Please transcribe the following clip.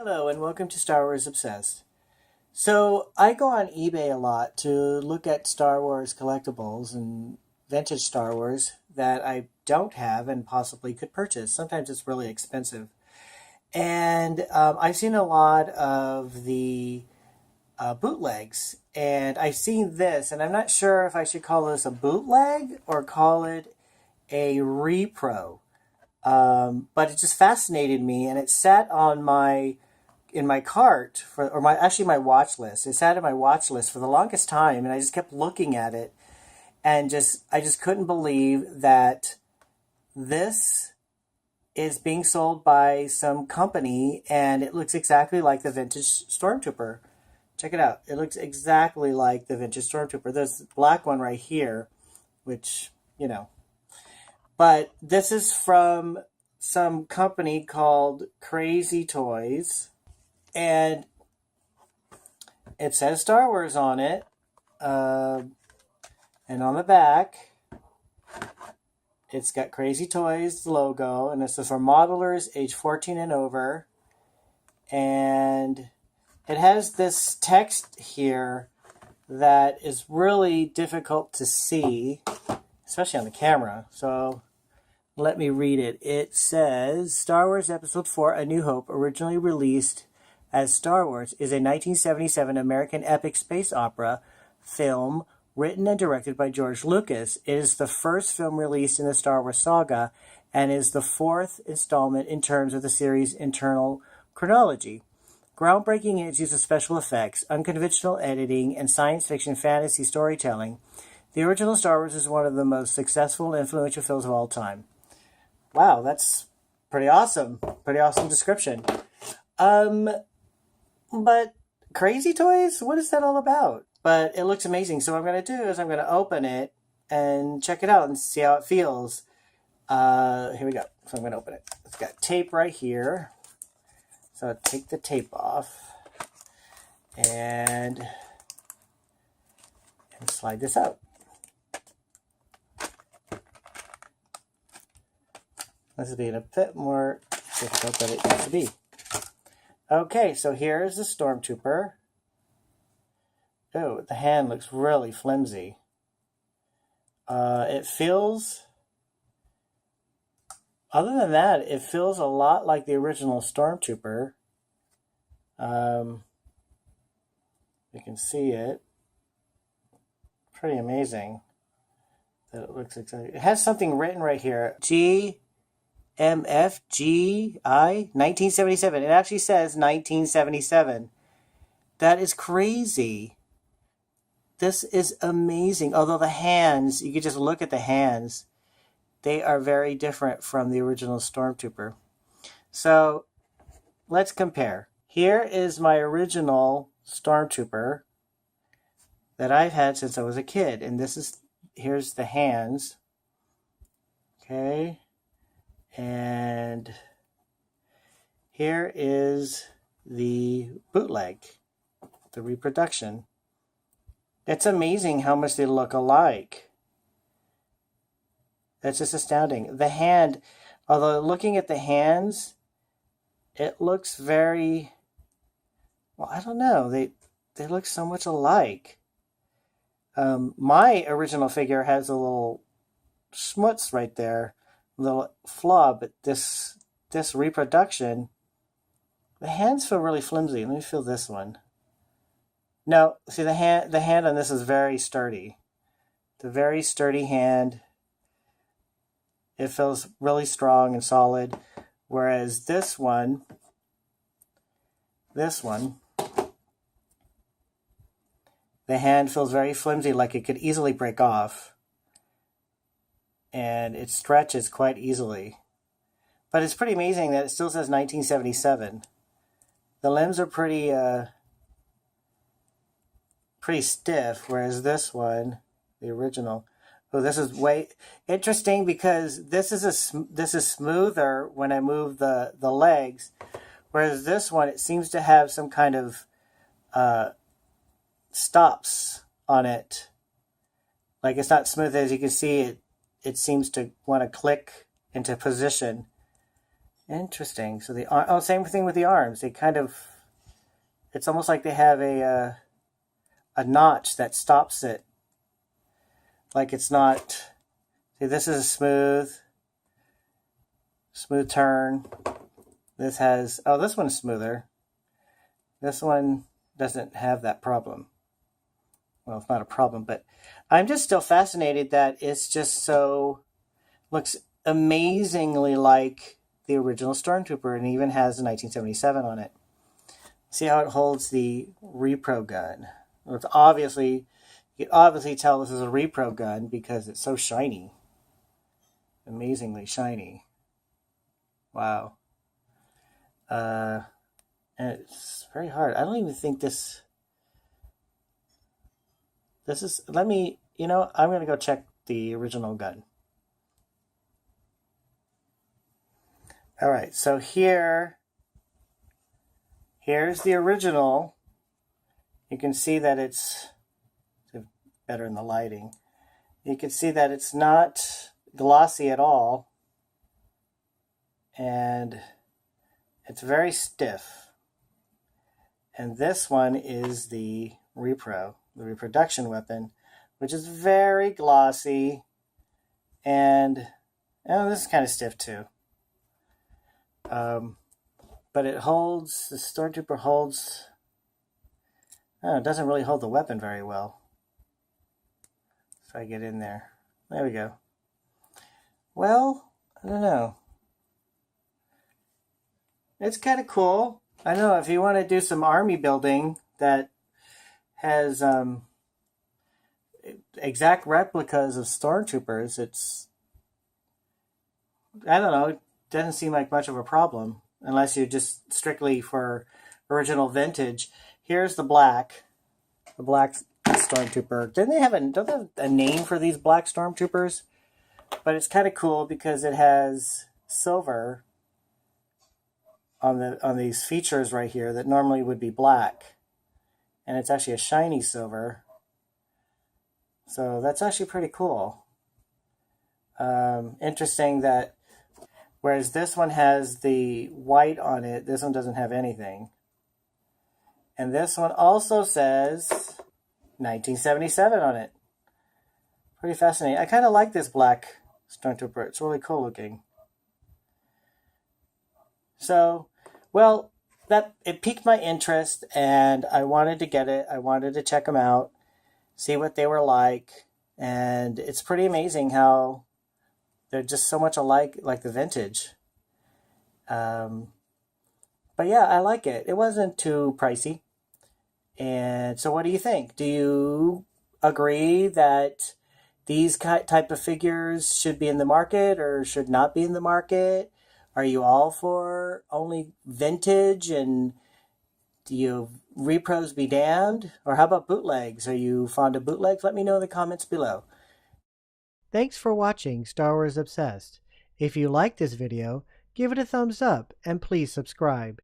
Hello and welcome to Star Wars Obsessed. So I go on eBay a lot to look at Star Wars collectibles and vintage Star Wars that I don't have and possibly could purchase. Sometimes it's really expensive. And I've seen a lot of the bootlegs. And I've seen this, and I'm not sure if I should call this a bootleg or call it a repro. But it just fascinated me, and it sat on my in my cart for, or my watch list. It sat in my watch list for the longest time, and I just kept looking at it, and I just couldn't believe that this is being sold by some company, and it looks exactly like the vintage Stormtrooper. Check it out. It looks exactly like the vintage Stormtrooper. There's the black one right here, which, you know. But this is from some company called Crazy Toys. And it says Star Wars on it. And on the back, it's got Crazy Toys logo. And this is for modelers age 14 and over. And it has this text here that is really difficult to see, especially on the camera. So let me read it. It says, Star Wars Episode 4, A New Hope, originally released as Star Wars, is a 1977 American epic space opera film written and directed by George Lucas. It is the first film released in the Star Wars saga and is the fourth installment in terms of the series' internal chronology. Groundbreaking in its use of special effects, unconventional editing, and science fiction fantasy storytelling, the original Star Wars is one of the most successful and influential films of all time. Wow, that's pretty awesome. Pretty awesome description. But Crazy Toys? What is that all about? But it looks amazing. So what I'm going to do is I'm going to open it and check it out and see how it feels. Here we go. So I'm going to open it. It's got tape right here. So I'll take the tape off and slide this out. This is being a bit more difficult than it used to be. Okay, so here is the Stormtrooper. Oh, the hand looks really flimsy. It feels, other than that, it feels a lot like the original Stormtrooper. You can see it. Pretty amazing that it looks exactly. It has something written right here. MFGI 1977. It actually says 1977. That is crazy. This is amazing. Although the hands, you could just look at the hands. They are very different from the original Stormtrooper. So let's compare. Here is my original Stormtrooper that I've had since I was a kid. And here's the hands. Okay. And here is the bootleg, the reproduction. It's amazing how much they look alike. That's just astounding. The hand, although looking at the hands, it looks very, well, I don't know. They look so much alike. My original figure has a little schmutz right there. Little flaw, but this reproduction, the hands feel really flimsy. Let me feel this one. No, see the hand on this is very sturdy. The very sturdy hand. It feels really strong and solid, whereas this one, the hand feels very flimsy, like it could easily break off. And it stretches quite easily. But it's pretty amazing that it still says 1977. The limbs are pretty stiff, whereas this one, the original, oh, this is way interesting because this is smoother when I move the legs, whereas this one, it seems to have some kind of stops on it. Like it's not smooth, as you can see. It seems to want to click into position. Interesting. So the same thing with the arms. They kind of, it's almost like they have a notch that stops it. Like it's not. See, this is a smooth turn. This has, oh, this one's smoother. This one doesn't have that problem. Well, it's not a problem, but I'm just still fascinated that it's just so, looks amazingly like the original Stormtrooper, and even has a 1977 on it. See how it holds the repro gun. It's obviously, you can obviously tell this is a repro gun because it's so shiny. Amazingly shiny. Wow. And it's very hard. I don't even think this is, let me, I'm going to go check the original gun. All right, so here's the original. You can see that it's better in the lighting. You can see that it's not glossy at all, and it's very stiff. And this one is the repro, the reproduction weapon, which is very glossy, and this is kind of stiff too. But it holds, the Stormtrooper holds, it doesn't really hold the weapon very well. If I get in there. There we go. Well, I don't know. It's kind of cool. I know if you want to do some army building that has exact replicas of Stormtroopers, it's, I don't know, it doesn't seem like much of a problem unless you're just strictly for original vintage. Here's the black Stormtrooper. Don't they have a name for these black Stormtroopers? But it's kind of cool because it has silver on these features right here that normally would be black, and it's actually a shiny silver. So that's actually pretty cool. Interesting that whereas this one has the white on it, this one doesn't have anything. And this one also says 1977 on it. Pretty fascinating. I kind of like this black Stormtrooper. It's really cool looking. So, well, it piqued my interest, and I wanted to get it. I wanted to check them out, see what they were like, and it's pretty amazing how they're just so much alike, like the vintage. But yeah, I like it. It wasn't too pricey. And so what do you think? Do you agree that these type of figures should be in the market or should not be in the market? Are you all for only vintage, and do you repros be damned? Or how about bootlegs? Are you fond of bootlegs? Let me know in the comments below. Thanks for watching Star Wars Obsessed. If you like this video, give it a thumbs up and please subscribe.